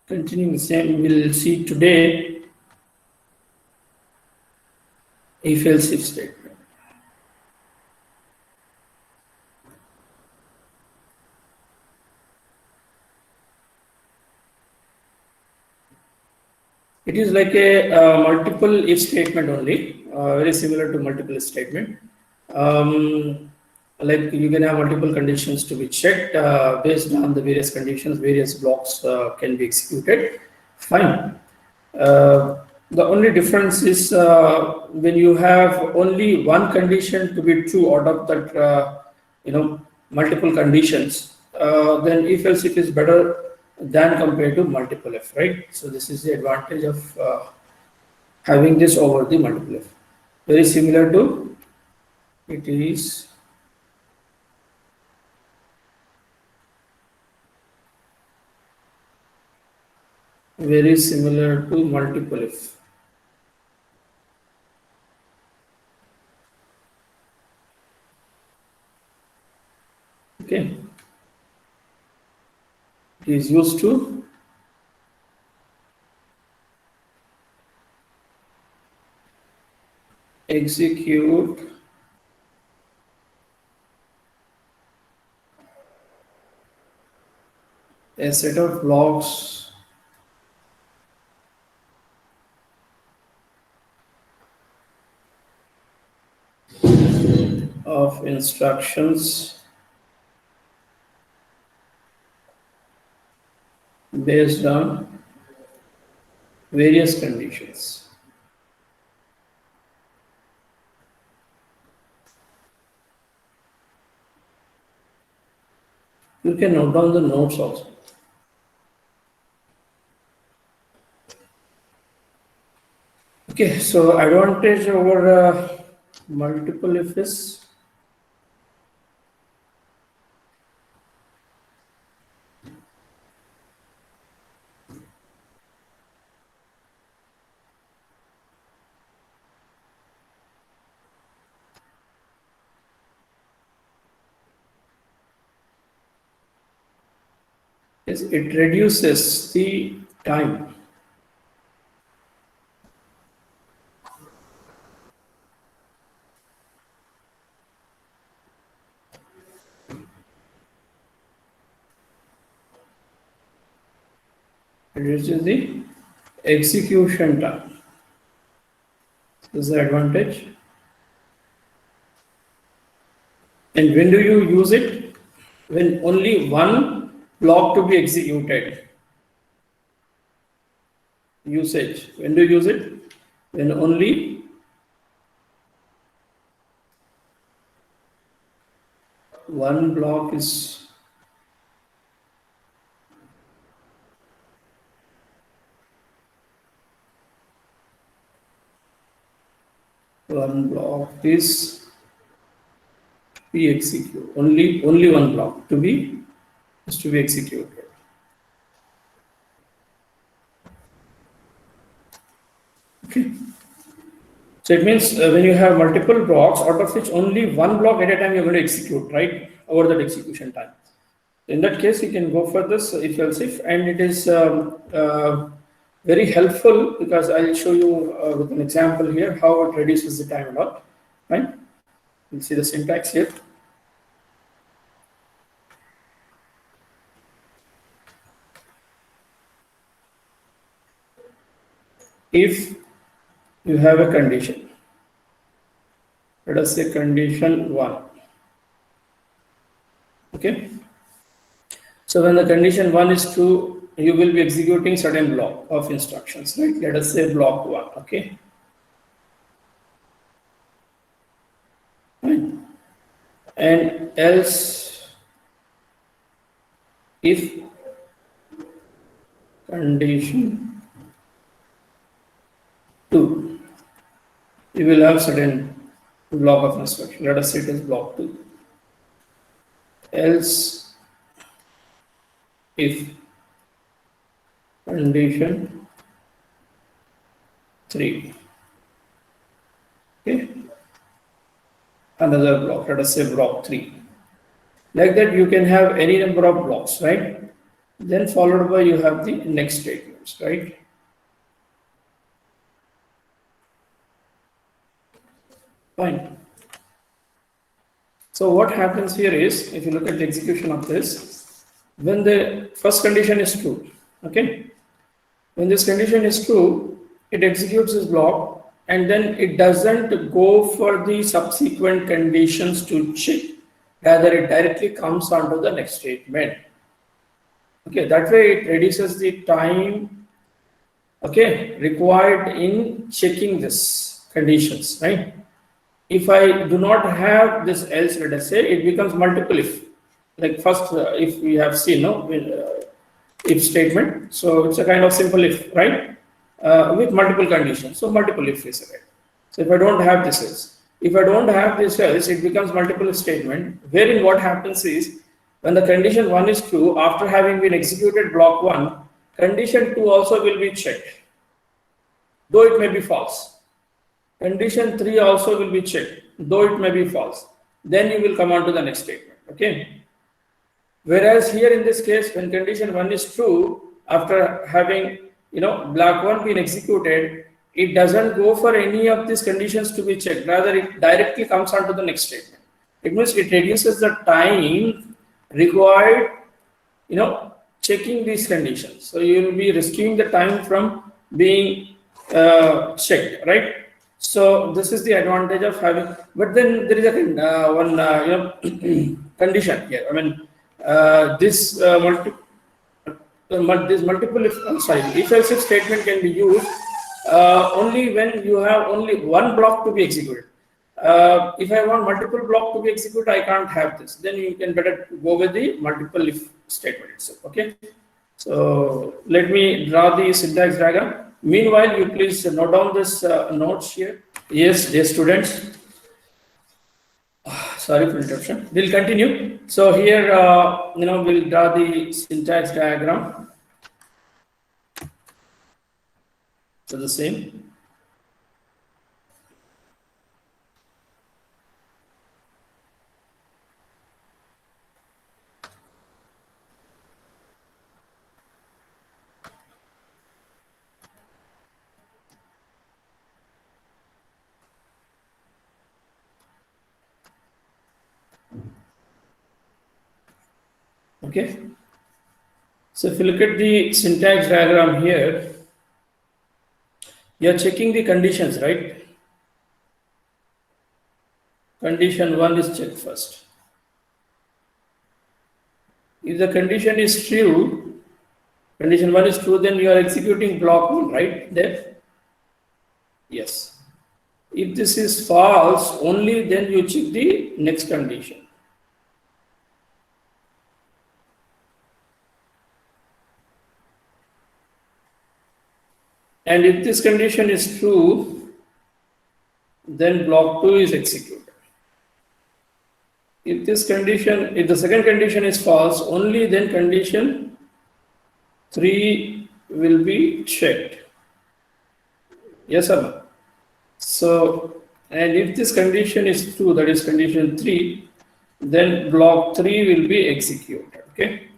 Continuing the same, we'll see today if else if statement. It is like a multiple if statement only, very similar to multiple if statement. Like you can have multiple conditions to be checked based on the various conditions, various blocks can be executed. Fine. The only difference is when you have only one condition to be true out of that, multiple conditions, then if else it is better than compared to multiple if, right? So this is the advantage of having this over the multiple if. Very similar to it is very similar to multiple if. Okay. It is used to execute a set of blocks of instructions based on various conditions. You can note down the notes also. Okay, so advantage over multiple if is it reduces the time. Reduces the execution time. This is the advantage. And when do you use it? When only one block to be executed. Usage. When do you use it? When only one block is be executed. Only one block to be executed. Okay. So it means when you have multiple blocks, out of which only one block at a time you're going to execute, right? Over that execution time. In that case, you can go for this if else if, and it is very helpful because I'll show you with an example here how it reduces the time a lot. Right? You'll see the syntax here. If you have a condition, let us say condition 1. Okay. So when the condition 1 is true, you will be executing certain block of instructions, right? Let us say block 1. Okay. Right. And else if condition 2, you will have certain block of instruction. Let us say it is block 2. Else if condition 3. Okay. Another block, let us say block 3. Like that, you can have any number of blocks, right? then followed by you have the next statements, right? Fine. So what happens here is, if you look at the execution of this, when the first condition is true, okay, when this condition is true, it executes this block and then it doesn't go for the subsequent conditions to check, rather it directly comes onto the next statement. Okay, that way it reduces the time, okay, required in checking this conditions, right? If I do not have this else, let us say, it becomes multiple if. Like first, if we have seen, no, if statement. So it's a kind of simple if, right? With multiple conditions. So multiple if is right. So if I don't have this else, if I don't have this else, it becomes multiple if statement, wherein what happens is, when the condition 1 is true, after having been executed block 1, condition 2 also will be checked, though it may be false. Condition 3 also will be checked, though it may be false. Then you will come on to the next statement, okay? Whereas here in this case, when condition 1 is true, after having, block 1 been executed, it doesn't go for any of these conditions to be checked. Rather, it directly comes on to the next statement. It means it reduces the time required, checking these conditions. So you will be rescuing the time from being checked, right? So this is the advantage of having, but then there is a one condition here. I mean, this multiple if else if statement can be used only when you have only one block to be executed. If I want multiple block to be executed, I can't have this. Then you can better go with the multiple if statement itself. Okay. So let me draw the syntax diagram. Meanwhile, you please note down this notes here. Yes, dear students. Sorry for interruption. We'll continue. So here, we'll draw the syntax diagram. So the same. Okay. So if you look at the syntax diagram here, you are checking the conditions, right? Condition 1 is checked first. If the condition is true, condition 1 is true, then you are executing block 1, right? There. Yes. If this is false, only then you check the next condition. And if this condition is true, then block 2 is executed. If the second condition is false, only then condition 3 will be checked. Yes or no? So, and if this condition is true, that is condition 3, then block 3 will be executed. Okay.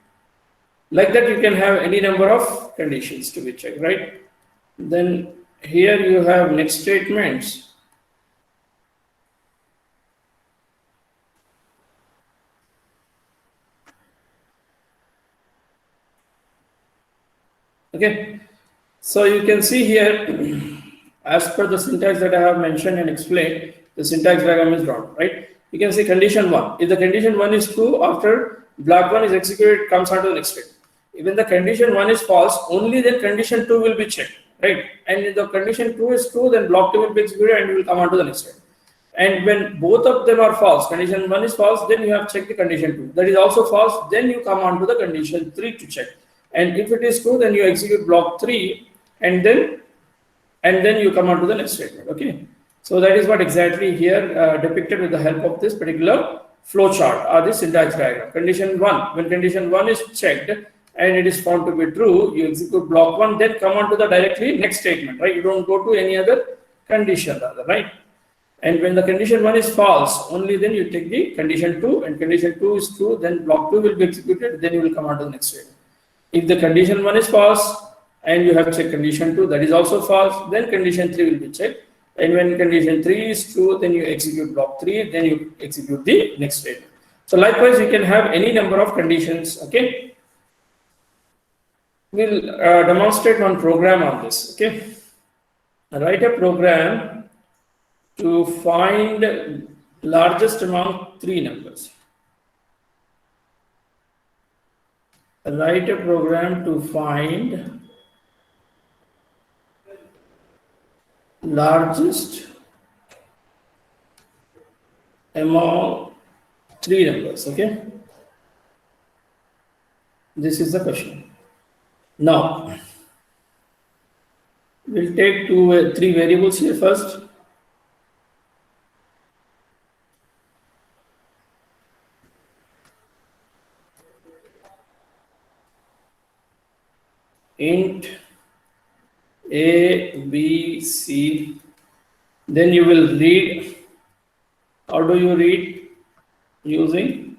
Like that, you can have any number of conditions to be checked, right? Then here you have next statements. Okay, so you can see here, as per the syntax that I have mentioned and explained, the syntax diagram is drawn, right? You can see condition 1. If the condition 1 is true, after block 1 is executed, it comes on to the next statement. Even the condition 1 is false, only then condition 2 will be checked, right? And if the condition 2 is true, then block 2 will be executed and you will come on to the next statement. And when both of them are false, condition 1 is false, then you have checked the condition 2. That is also false, then you come on to the condition 3 to check. And if it is true, then you execute block 3 and then you come on to the next statement. Okay. So that is what exactly here depicted with the help of this particular flow chart or the syntax diagram. Condition 1, when condition 1 is checked and it is found to be true, you execute block 1, then come on to the directly next statement, right? You don't go to any other condition rather, right? And when the condition 1 is false, only then you take the condition 2, and condition 2 is true, then block 2 will be executed, then you will come on to the next statement. If the condition 1 is false and you have checked condition 2, that is also false, then condition 3 will be checked. And when condition 3 is true, then you execute block 3, then you execute the next statement. So likewise, you can have any number of conditions. Okay. We'll demonstrate one program on this. Okay. Write a program to find largest among 3 numbers. Write a program to find largest among 3 numbers. Okay, this is the question. Now we'll take 3 variables here first. Int A, B, C. Then you will read. How do you read? Using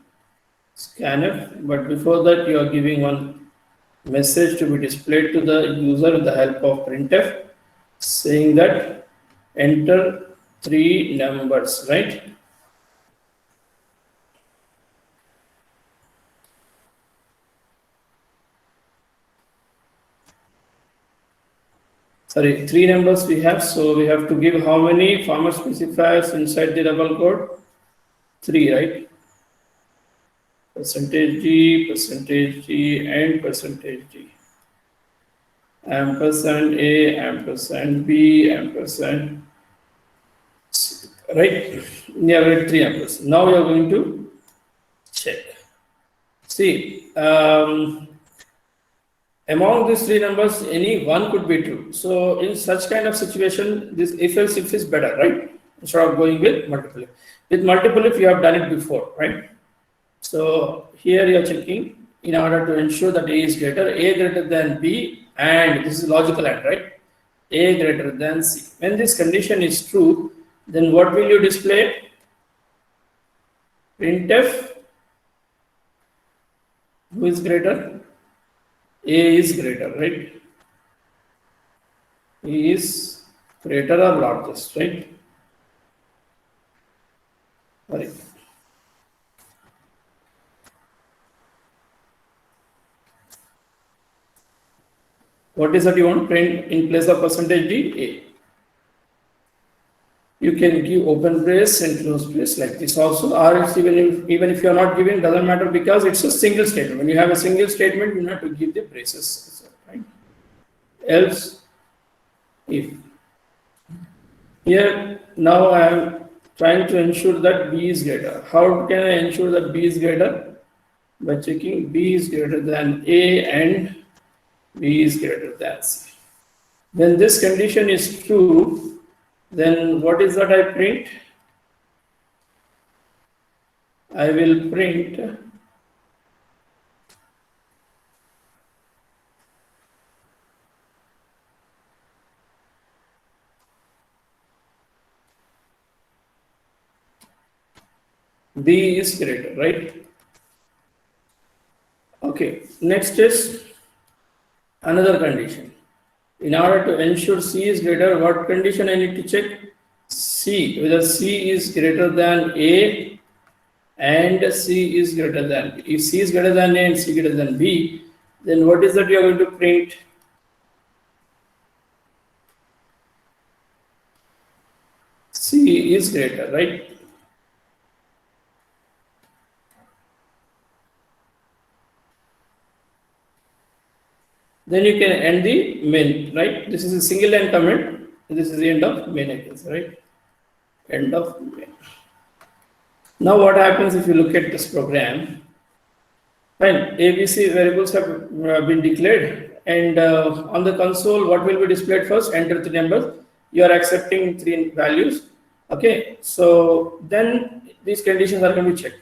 scanf. But before that, you are giving one message to be displayed to the user with the help of printf, saying that enter 3 numbers, right? Sorry, 3 numbers we have, so we have to give how many format specifiers inside the double quote? 3, right? %G, %G, and %G. Ampersand A, ampersand B, ampersand C, right? We have 3 numbers. Now we are going to check. See, among these 3 numbers, any one could be true. So in such kind of situation, this if-else if is better, right? Instead of going with multiple if. With multiple if, you have done it before, right? So here you are checking in order to ensure that A greater than B, and this is logical and, right? A greater than C. When this condition is true, then what will you display? Printf, who is greater? A is greater, right? A is greater or largest, right? Right. What is that you want to print in place of %D? A. You can give open brace and close brace like this also, or it's even if you are not giving, doesn't matter, because it's a single statement. When you have a single statement, you have to give the braces, right? Else, if. Here, now I am trying to ensure that B is greater. How can I ensure that B is greater? By checking B is greater than A and B is greater than C. When this condition is true, then what is that I print? I will print B is greater, right? Okay, next is another condition. In order to ensure C is greater, what condition I need to check? C, whether C is greater than A and C is greater than B. If C is greater than A and C greater than B, then what is that you are going to print? C is greater, right? Then you can end the main, right? This is a single line comment. This is the end of main, I guess, right? End of main. Now what happens if you look at this program? Fine, ABC variables have been declared, and on the console, what will be displayed first? Enter 3 numbers. You are accepting 3 values. Okay, so then these conditions are going to be checked.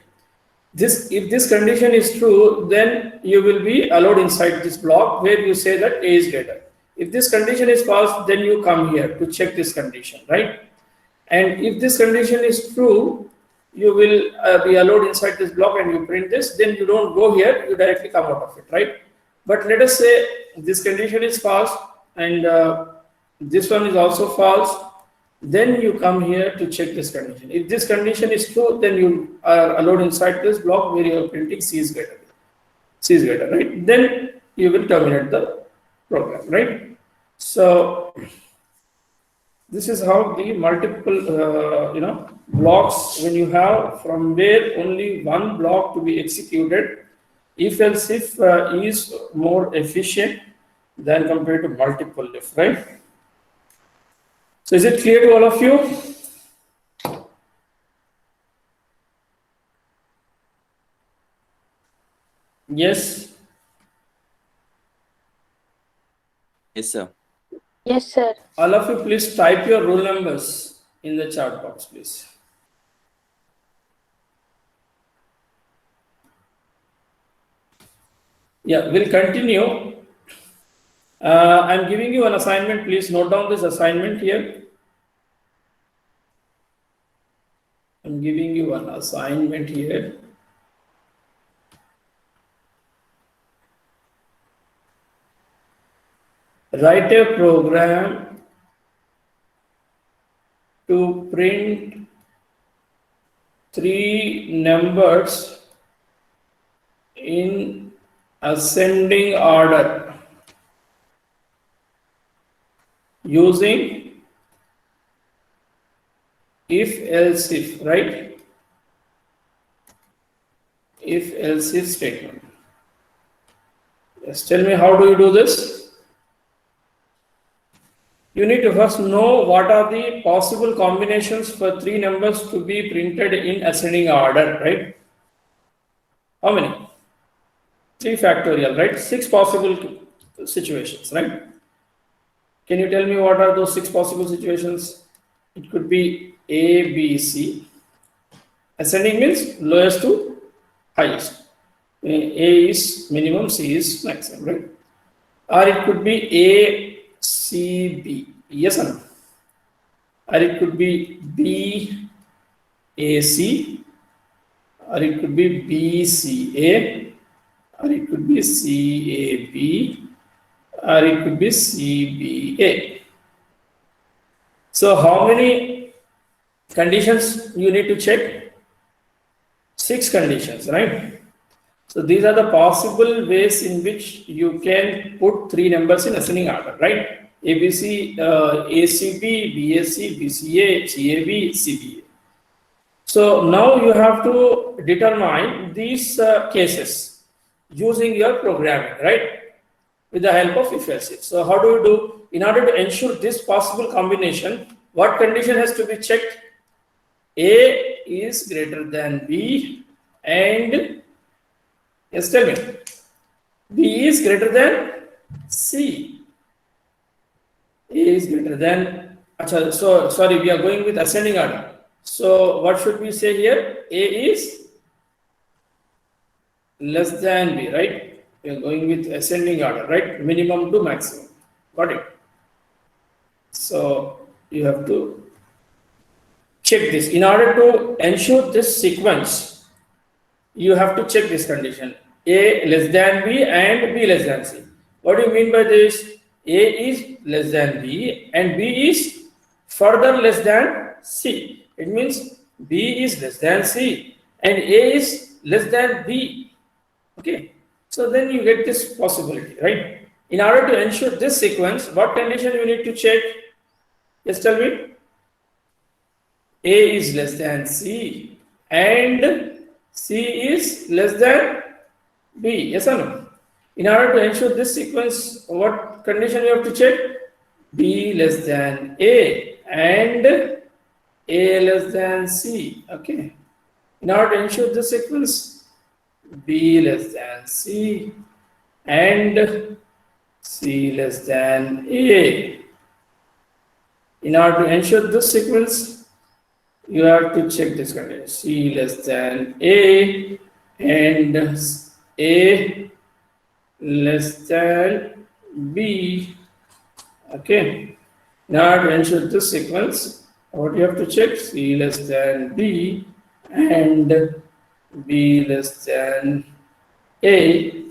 If this condition is true, then you will be allowed inside this block where you say that A is greater. If this condition is false, then you come here to check this condition, right? And if this condition is true, you will be allowed inside this block and you print this, then you don't go here, you directly come out of it, right? But let us say this condition is false and this one is also false. Then you come here to check this condition. If this condition is true, then you are allowed inside this block where you are printing C is greater. C is greater, right? Then you will terminate the program, right? So this is how the multiple blocks, when you have from where only one block to be executed, if else if is more efficient than compared to multiple if, right? So is it clear to all of you? Yes. Yes, sir. Yes, sir. All of you, please type your roll numbers in the chat box, please. Yeah, we'll continue. I'm giving you an assignment. Please note down this assignment here. I'm giving you an assignment here. Write a program to print 3 numbers in ascending order using if else if, right? If else if statement. Yes, tell me, how do you do this? You need to first know what are the possible combinations for 3 numbers to be printed in ascending order, right? How many? 3 factorial, right? 6 possible situations, right? Can you tell me what are those 6 possible situations? It could be A, B, C. Ascending means lowest to highest. A is minimum, C is maximum, right? Or it could be A, C, B. Yes or no? Or it could be B, A, C. Or it could be B, C, A. Or it could be C, A, B. Or it could be C, B, A. So how many conditions you need to check? 6 conditions, right? So these are the possible ways in which you can put 3 numbers in ascending order, right? ABC, ACB, BAC, BCA, CAB, CBA. So now you have to determine these cases using your programming, right? With the help of if else if. So how do you do? In order to ensure this possible combination, what condition has to be checked? A is greater than B and, yes, tell me, B is greater than C. A is greater than, so sorry, we are going with ascending order. So what should we say here? A is less than B, right? We are going with ascending order, right? Minimum to maximum. Got it? So you have to check this. In order to ensure this sequence, you have to check this condition. A less than B and B less than C. What do you mean by this? A is less than B and B is further less than C. It means B is less than C and A is less than B. Okay. So then you get this possibility, right? In order to ensure this sequence, what condition you need to check? Yes, tell me. A is less than C and C is less than B. Yes or no? In order to ensure this sequence, what condition you have to check? B less than A and A less than C. Okay. In order to ensure this sequence, B less than C and C less than A. In order to ensure this sequence, you have to check this condition. C less than A and A less than B. Okay. In order to ensure this sequence, what you have to check? C less than B and B less than A.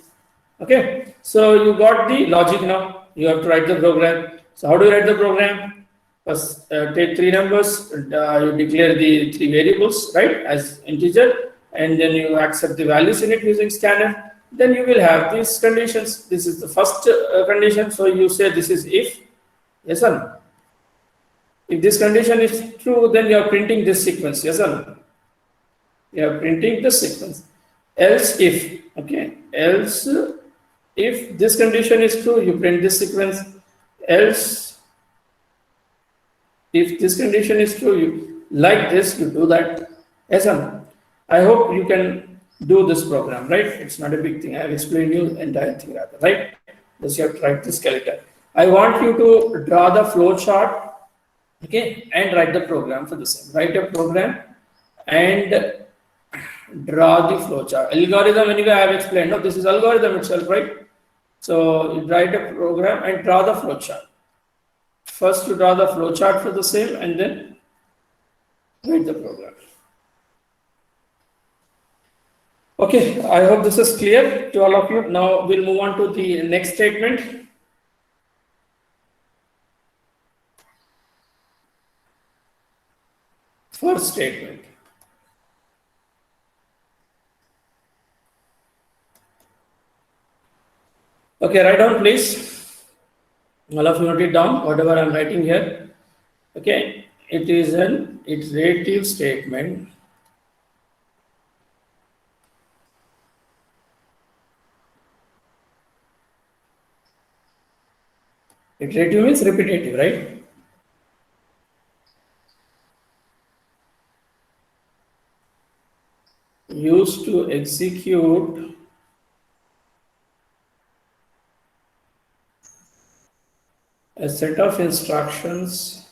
Okay. So you got the logic now. You have to write the program. So how do you write the program? First, take three numbers. You declare the three variables, right, as integer, and then you accept the values in it using scanner. Then you will have these conditions. This is the first condition. So you say this is if, yes or no? If this condition is true, then you are printing this sequence, yes or no? You are printing the sequence. Else if, okay, else if this condition is true, you print this sequence. Else, if this condition is true, you like this, you do that. Yes or no? I hope you can do this program, right? It's not a big thing. I have explained you the entire thing rather, right? Just you have to write this calculator. I want you to draw the flow chart, okay, and write the program for the same. Write a program and draw the flow chart. Algorithm, anyway, I have explained. No, this is algorithm itself, right? So you write a program and draw the flow chart. First, you draw the flow chart for the same, and then write the program. Okay, I hope this is clear to all of you. Now we'll move on to the next statement. First statement. Okay, write down please. All of you note it down, whatever I'm writing here. Okay, it is an iterative statement. Iterative means repetitive, right? Used to execute a set of instructions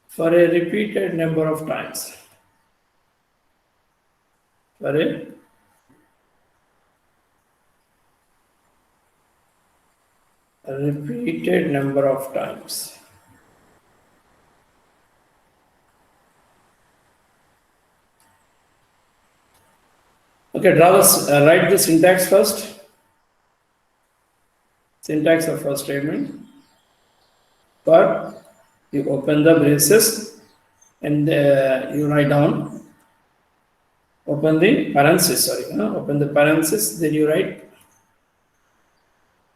for a repeated number of times. For a repeated number of times. Okay, write the syntax first. Syntax of first statement. But you open the braces and you write down. Open the parenthesis, open the parenthesis, then you write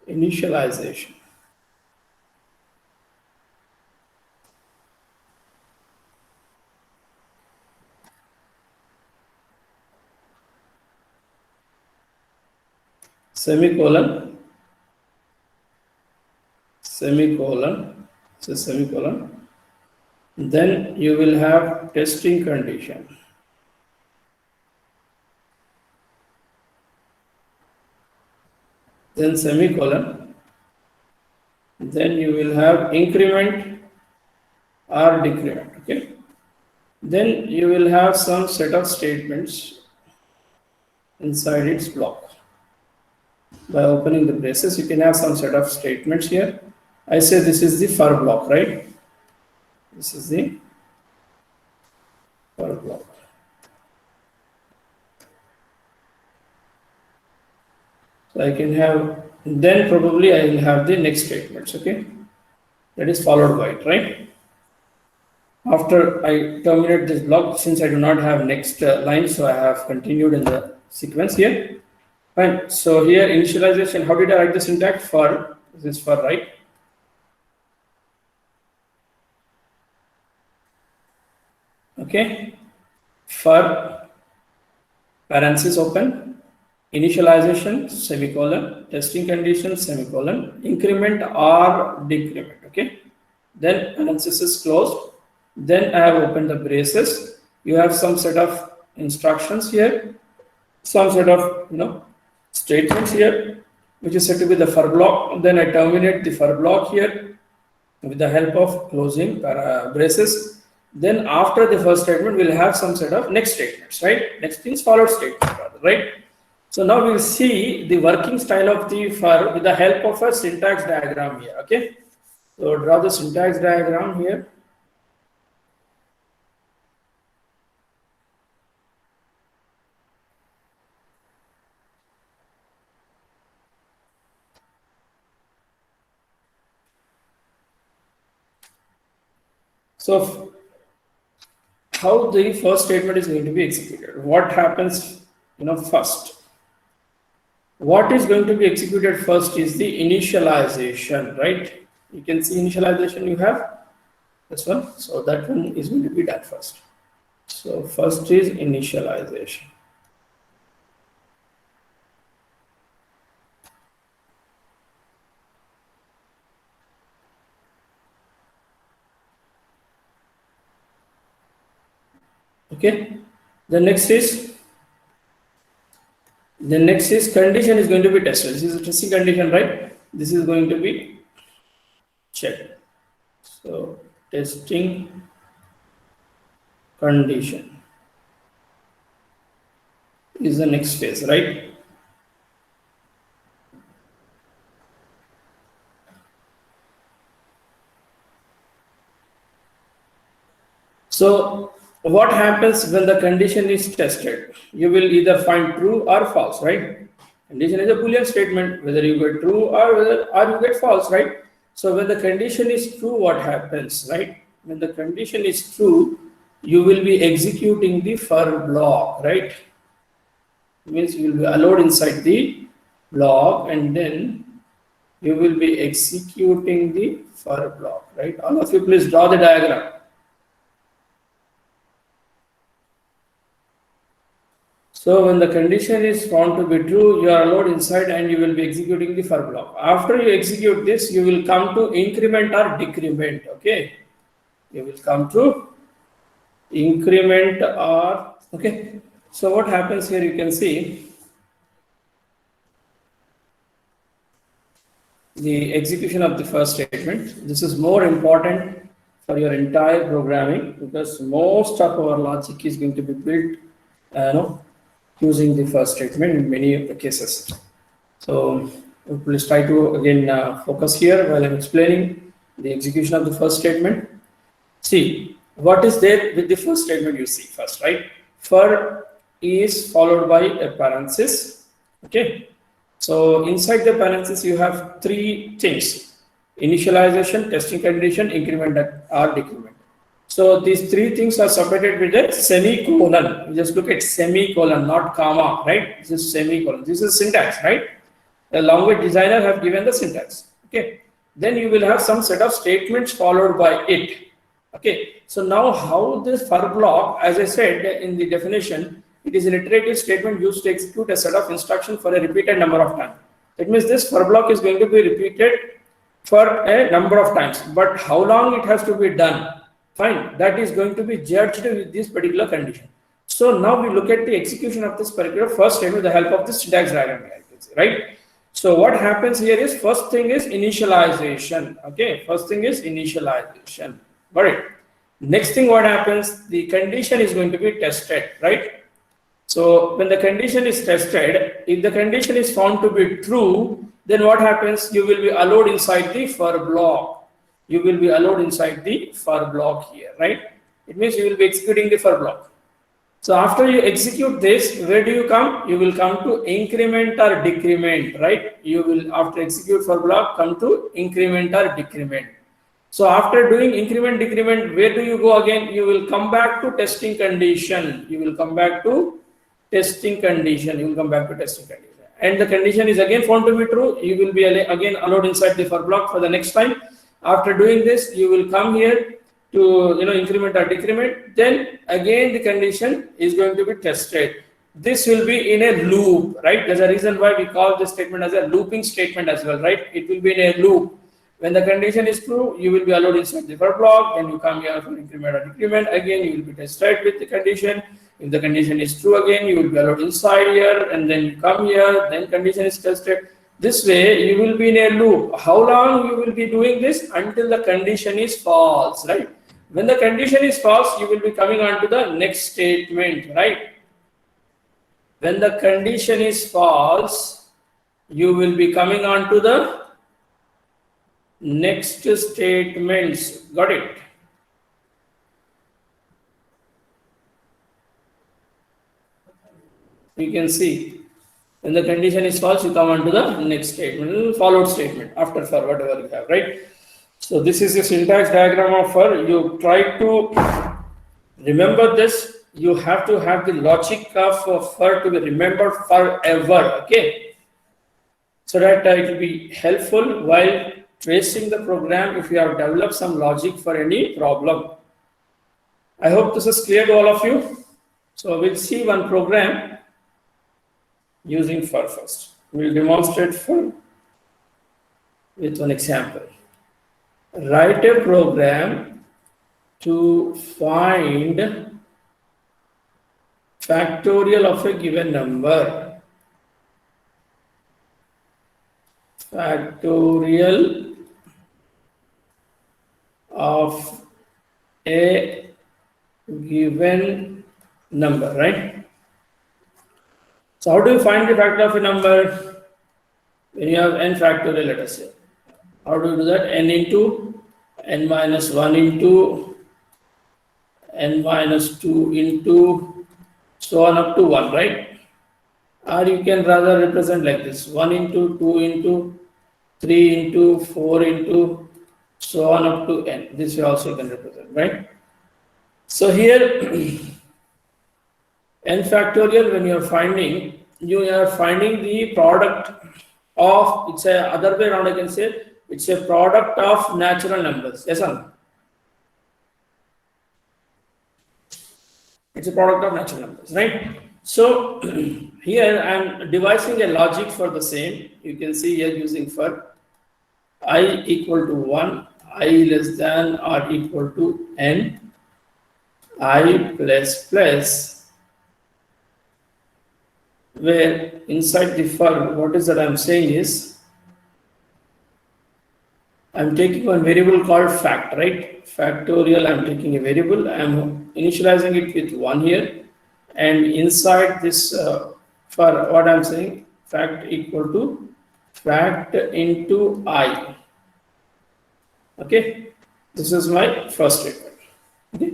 initialization. Semicolon, semicolon, so semicolon. Then you will have testing condition. Then semicolon, then you will have increment or decrement, okay? Then you will have some set of statements inside its block. By opening the braces, you can have some set of statements here. I say this is the for block, right? This is the for block. So I can have, then probably I will have the next statements, okay? That is followed by it, right? After I terminate this block, since I do not have next line, so I have continued in the sequence here. Fine. So here initialization, how did I write the syntax? For, this is for, right? Okay. For parenthesis open, initialization, semicolon, testing condition, semicolon, increment or decrement, okay? Then parenthesis is closed. Then I have opened the braces. You have some set of instructions here, some set of, statements here, which is said to be the for block. Then I terminate the for block here with the help of closing braces. Then after the first statement, we'll have some set of next statements, right? Next is followed statement, rather, right? So now we'll see the working style of the for with the help of a syntax diagram here, okay? So draw the syntax diagram here. So how the first statement is going to be executed? What happens, first? What is going to be executed first is the initialization, right? You can see initialization, you have this one. So that one is going to be done first. So first is initialization. Okay. The next is condition is going to be tested. This is a testing condition, right? This is going to be checked. So testing condition is the next phase, right? So what happens when the condition is tested? You will either find true or false, right? Condition is a Boolean statement, whether you get true or you get false, right? So when the condition is true, what happens, right? When the condition is true, you will be executing the for block, right? It means you will be allowed inside the block, and then you will be executing the for block, right? All of you please draw the diagram. So when the condition is found to be true, you are allowed inside and you will be executing the for block. After you execute this, you will come to increment or decrement, okay? You will come to increment or, okay? So what happens here, you can see the execution of the first statement. This is more important for your entire programming because most of our logic is going to be built using the first statement in many of the cases. So please try to again focus here while I'm explaining the execution of the first statement. See what is there with the first statement. You see first, right? For is followed by a parenthesis. Okay. So inside the parenthesis you have three things: initialization, testing condition, increment or decrement. So these three things are separated with a semicolon. You just look at semicolon, not comma, right? This is semicolon. This is syntax, right? The language designer have given the syntax. Okay. Then you will have some set of statements followed by it. Okay. So now how this for block, as I said in the definition, it is an iterative statement used to execute a set of instructions for a repeated number of times. That means this for block is going to be repeated for a number of times. But how long it has to be done? Fine, that is going to be judged with this particular condition. So now we look at the execution of this particular first statement with the help of the syntax diagram, right? So what happens here is first thing is initialization. Okay, first thing is initialization. Got it? Next thing what happens? The condition is going to be tested, right? So when the condition is tested, if the condition is found to be true, then what happens? You will be allowed inside the for block. You will be allowed inside the for block here, right? It means you will be executing the for block. So after you execute this, where do you come? You will come to increment or decrement, right? You will, after execute for block, come to increment or decrement. So after doing increment, decrement, where do you go again? You will come back to testing condition. You will come back to testing condition. You will come back to testing condition. And the condition is again found to be true. You will be again allowed inside the for block for the next time. After doing this, you will come here to increment or decrement. Then again the condition is going to be tested. This will be in a loop, right? There's a reason why we call this statement as a looping statement as well, right? It will be in a loop. When the condition is true, you will be allowed inside the for block. Then you come here for increment or decrement. Again, you will be tested with the condition. If the condition is true, again you will be allowed inside here, and then you come here. Then condition is tested. This way, you will be in a loop. How long you will be doing this? Until the condition is false, right? When the condition is false, you will be coming on to the next statement, right? When the condition is false, you will be coming on to the next statements. Got it? You can see. When the condition is false, you come on to the next statement, followed statement after for whatever you have, right? So this is a syntax diagram of for. You try to remember this. You have to have the logic of for to be remembered forever. Okay, so that it will be helpful while tracing the program if you have developed some logic for any problem. I hope this is clear to all of you. So we'll see one program using for first. We'll demonstrate for with one example. Write a program to find factorial of a given number. Factorial of a given number, right? So how do you find the factor of a number? When you have n factorial, let us say. How do you do that? N into n minus 1 into n minus 2 into so on up to 1, right? Or you can rather represent like this: 1 into 2 into 3 into 4 into so on up to n. This you also can represent, right? So here n factorial, when you are finding the product of, it's a other way around, I can say it's a product of natural numbers. Yes or no? It's a product of natural numbers, right? So here I am devising a logic for the same. You can see here using for I equal to 1, I less than or equal to n, I plus plus, where inside the for, what is that I'm saying is, I'm taking one variable called fact, right? Factorial, I'm taking a variable, I'm initializing it with 1 here, and inside this for what I'm saying, fact equal to fact into I. Okay, this is my first statement. Okay.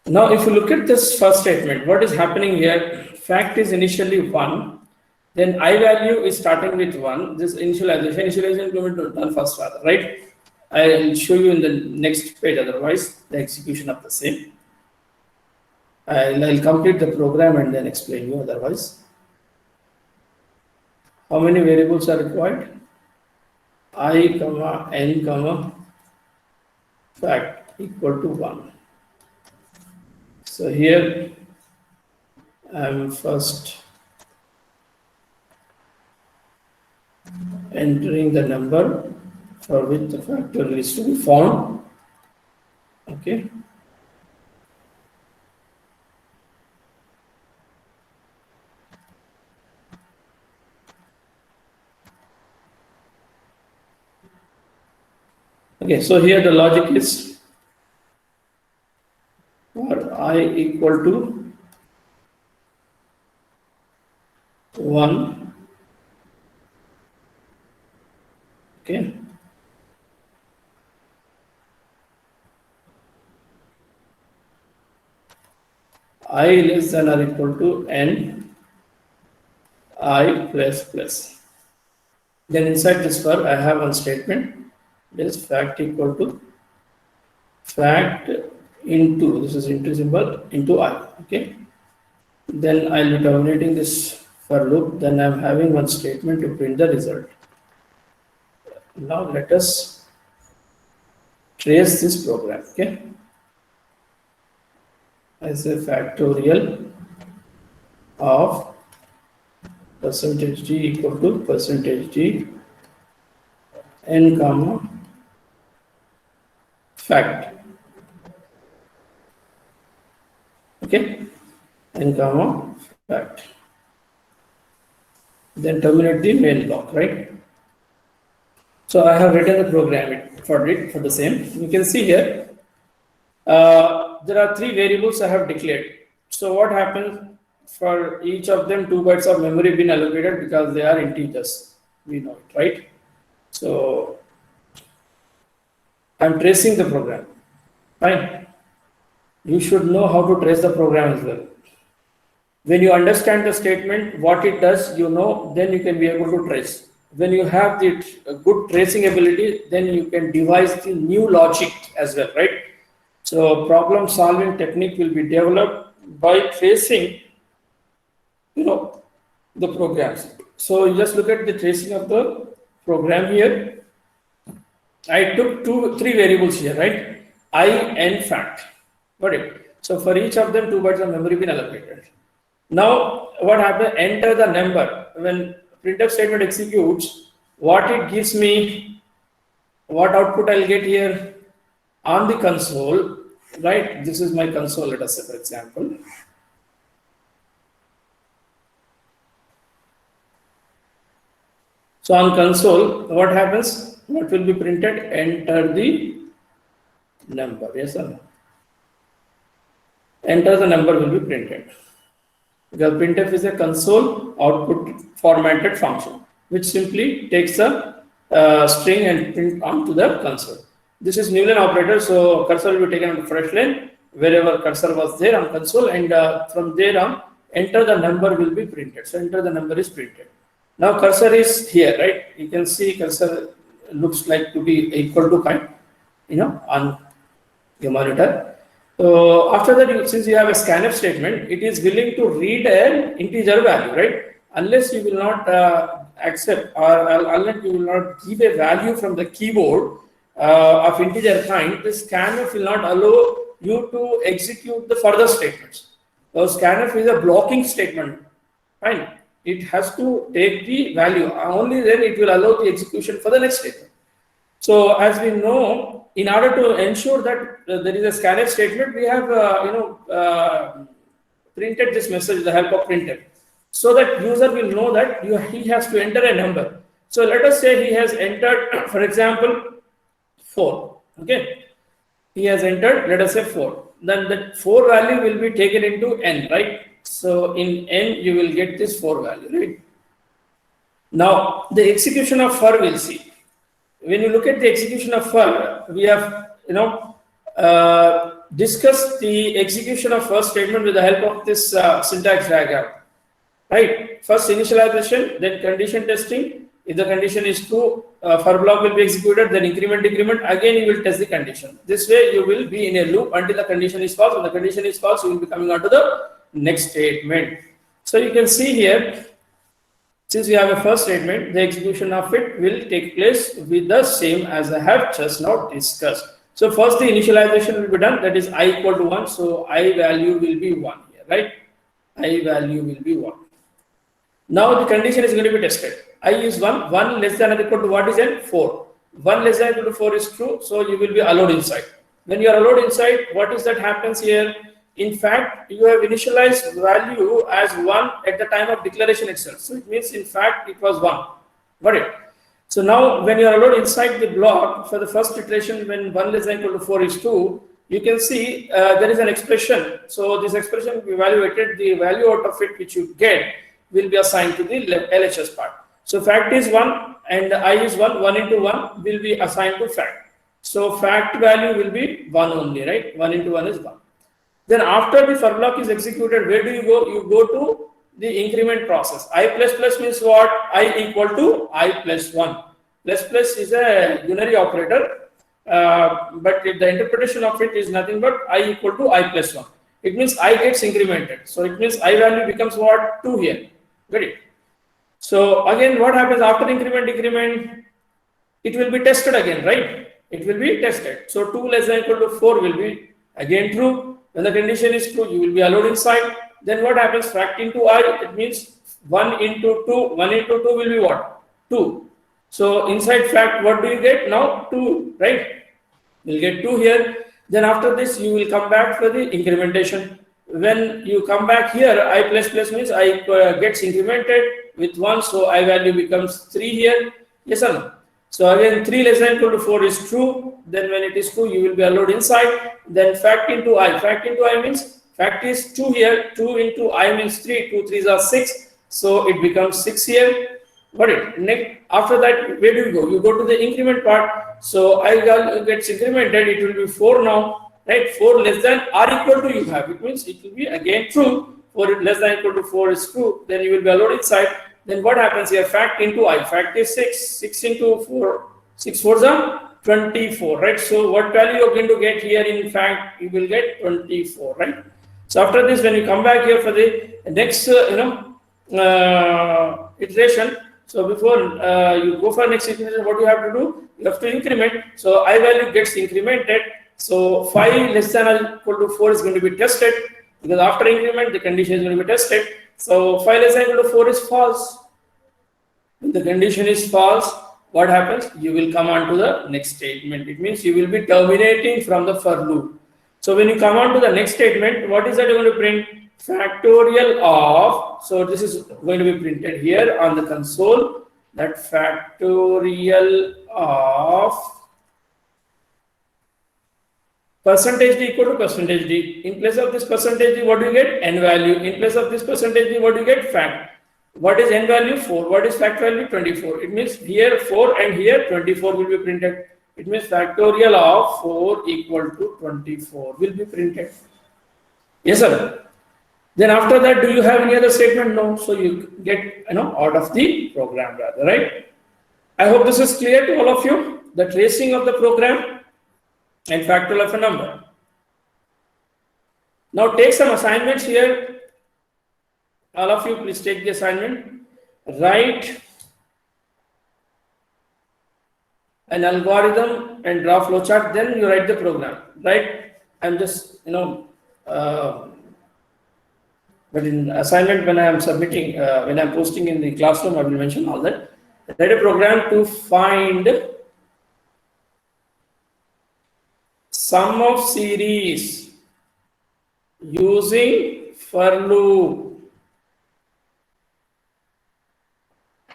Now, if you look at this first statement, what is happening here? Fact is initially 1, then I value is starting with 1. This initialization is going to be done first, rather, right? I'll show you in the next page, otherwise, the execution of the same. I'll complete the program and then explain you otherwise. How many variables are required? I, comma, n, comma, fact equal to 1. So here I'm first entering the number for which the factorial is to be found. Okay. Okay, so here the logic is for I equal to 1. Okay. I less than or equal to n, I plus plus. Then inside this for I have one statement. This fact equal to fact into, this is into symbol, into I. Okay. Then I'll be terminating this for loop. Then I'm having one statement to print the result. Now let us trace this program. Okay. As a factorial of percentage d equal to percentage d n comma fact. Okay, n comma fact. Then terminate the main block, right? So I have written the program for the same. You can see here there are 3 variables I have declared. So what happens for each of them? 2 bytes of memory been allocated because they are integers. We know it, right? So I'm tracing the program. Fine. You should know how to trace the program as well. When you understand the statement, what it does, you know, then you can be able to trace. when you have the good tracing ability, then you can devise the new logic as well, right? So problem solving technique will be developed by tracing, the programs. So you just look at the tracing of the program here. I took three variables here, right? I and fact. Got it? So for each of them, 2 bytes of memory been allocated. Now, what happens? Enter the number. When printf statement executes, what it gives me, what output I'll get here on the console, right? This is my console, let us say, for example. So on console, what happens? What will be printed? Enter the number. Yes or no? Enter the number will be printed. Because printf is a console output formatted function, which simply takes a string and print onto the console. This is new line operator, so cursor will be taken on fresh line wherever cursor was there on console, and from there on, enter the number will be printed. So enter the number is printed. Now cursor is here, right? You can see cursor looks like to be equal to kind, on your monitor. So after that, since you have a scanf statement, it is willing to read an integer value, right? Unless you will not accept, or unless you will not give a value from the keyboard of integer kind, this scanf will not allow you to execute the further statements. So scanf is a blocking statement, fine. It has to take the value, only then it will allow the execution for the next statement. So as we know, in order to ensure that there is a scanf statement, we have printed this message with the help of printf, so that user will know that he has to enter a number. So let us say he has entered, for example, 4. Okay, he has entered, let us say 4. Then that 4 value will be taken into n, right? So in n you will get this 4 value, right? Now the execution of for we'll see. When you look at the execution of for, we have discussed the execution of first statement with the help of this syntax diagram, right? First initialization, then condition testing. If the condition is true, for block will be executed, then increment, decrement. Again, you will test the condition. This way, you will be in a loop until the condition is false. When the condition is false, you will be coming on to the next statement. So you can see here, since we have a first statement, the execution of it will take place with the same as I have just now discussed. So first the initialization will be done, that is I equal to 1. So I value will be 1 here, right? I value will be 1. Now the condition is going to be tested. I is 1, 1 less than or equal to what is n? 4. 1 less than or equal to 4 is true, so you will be allowed inside. When you are allowed inside, what is that happens here? In fact, you have initialized value as 1 at the time of declaration itself. So it means in fact it was 1. Got it? So now when you are allowed inside the block for the first iteration, when 1 less than or equal to 4 is 2, you can see there is an expression. So this expression will be evaluated. The value out of it which you get will be assigned to the LHS part. So fact is 1 and I is 1. 1 into 1 will be assigned to fact. So fact value will be 1 only, right? 1 into 1 is 1. Then after the for block is executed, where do you go? You go to the increment process. I plus plus means what? I equal to I plus 1. Plus plus is a unary operator, but the interpretation of it is nothing but I equal to I plus 1. It means I gets incremented. So it means I value becomes what? 2 here. Get it? So again, what happens after increment, decrement? It will be tested again, right? It will be tested. So 2 less than or equal to 4 will be again true. When the condition is true, you will be allowed inside. Then what happens? Fact into I, it means 1 into 2. 1 into 2 will be what? 2. So inside fact, what do you get? Now 2, right? You'll get 2 here. Then after this, you will come back for the incrementation. When you come back here, I plus plus means I gets incremented with 1. So I value becomes 3 here. Yes or no? So again, 3 less than or equal to 4 is true. Then when it is true, you will be allowed inside. Then fact into I. Fact into I means fact is 2 here. 2 into I means 3. 2 3s are 6. So it becomes 6 here. Got it? Next, after that, where do you go? You go to the increment part. So I gets incremented. It will be 4 now. Right? 4 less than or equal to you have. It means it will be again true. 4 less than or equal to 4 is true. Then you will be allowed inside. Then what happens here? Fact into I. Fact is 6. 6 into 4. 6 4s are 24, right? So what value you're going to get here? In fact, you will get 24, right? So after this, when you come back here for the next, iteration. So before you go for next iteration, what you have to do? You have to increment. So I value gets incremented. So 5 less than or equal to 4 is going to be tested, because after increment the condition is going to be tested. So 5 less than or equal to 4 is false. When the condition is false, what happens? You will come on to the next statement. It means you will be terminating from the for loop. So when you come on to the next statement, what is that you're going to print? Factorial of, so this is going to be printed here on the console, that factorial of percentage d equal to percentage d. In place of this percentage d, what do you get? N value. In place of this percentage d, what do you get? Fact. What is n value? 4. What is fact value? 24. It means here 4 and here 24 will be printed. It means factorial of 4 equal to 24 will be printed. Yes, sir. Then after that, do you have any other statement? No. So you get out of the program rather, right? I hope this is clear to all of you. The tracing of the program and factorial of a number. Now take some assignments here. All of you, please take the assignment. Write an algorithm and draw flowchart. Then you write the program. Right? I'm just but in assignment, when I am submitting, when I'm posting in the classroom, I will mention all that. Write a program to find sum of series using for loop.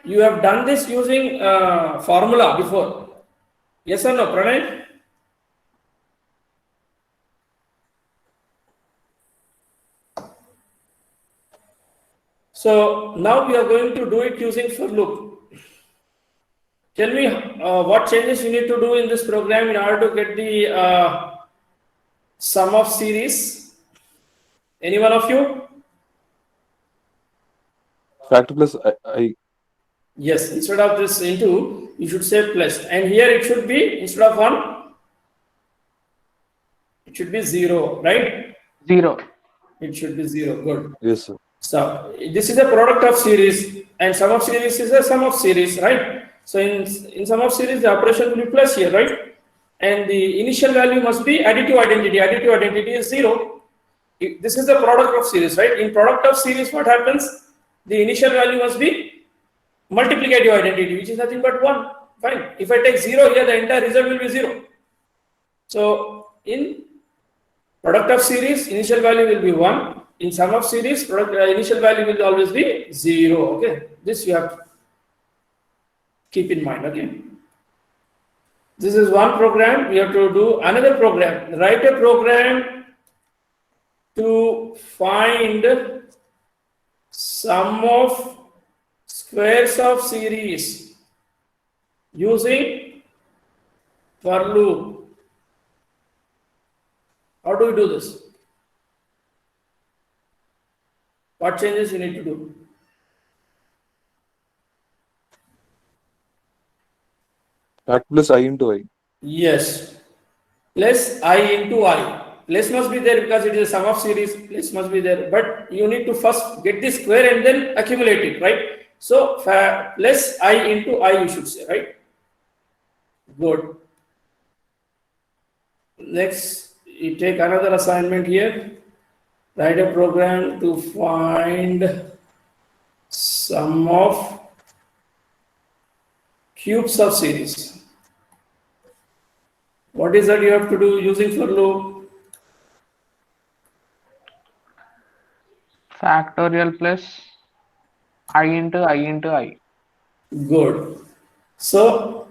You have done this using formula before. Yes or no, Pranay? So now we are going to do it using for loop. Tell me what changes you need to do in this program in order to get the sum of series. Any one of you? Factor plus I. Yes, instead of this into, you should say plus. And here it should be, instead of 1, it should be 0, right? 0. It should be 0. Good. Yes, sir. So this is a product of series, and sum of series is a sum of series, right? So in sum of series, the operation will be plus here, right? And the initial value must be additive identity. Additive identity is 0. This is the product of series, right? In product of series, what happens? The initial value must be multiplicative identity, which is nothing but 1. Fine. If I take 0 here, the entire result will be 0. So in product of series, initial value will be 1. In sum of series, initial value will always be 0. Okay, this you have to keep in mind. Okay, this is one program. We have to do another program. Write a program to find sum of squares of series using for loop. How do we do this? What changes you need to do? Factor plus I into I. Yes. Plus I into I. Plus must be there because it is a sum of series. Plus must be there. But you need to first get the square and then accumulate it, right? So plus I into I, you should say, right? Good. Next, you take another assignment here. Write a program to find sum of cubes of series. What is that you have to do using for loop? Factorial plus I into I into I. Good. So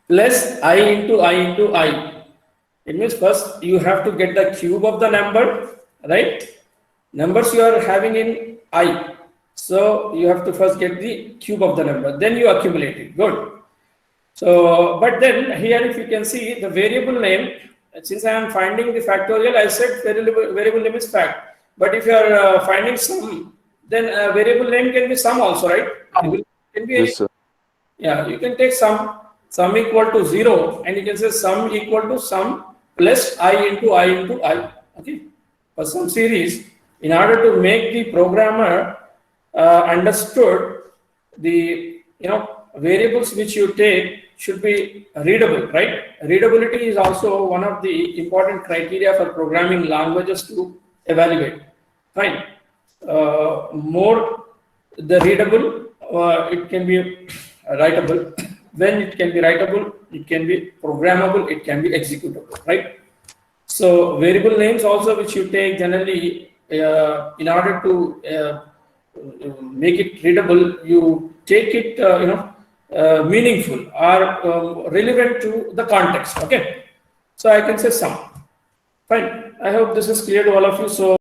plus I into I into I. It means first you have to get the cube of the number. Right? Numbers you are having in I. So you have to first get the cube of the number. Then you accumulate it. Good. So, but then here if you can see the variable name, since I am finding the factorial, I said variable name is fact. But if you are finding sum, then a variable name can be sum also, right? Can be any, Yes, sir. yeah, you can take sum equal to 0, and you can say sum equal to sum plus I into I. Okay, for some series, in order to make the programmer understood the variables which you take should be readable, right? Readability is also one of the important criteria for programming languages to evaluate. Fine. More the readable, it can be writable. When it can be writable, it can be programmable, it can be executable, right? So variable names also which you take generally in order to make it readable, you take it meaningful or relevant to the context. Okay, so I can say sum. Fine. I hope this is clear to all of you. So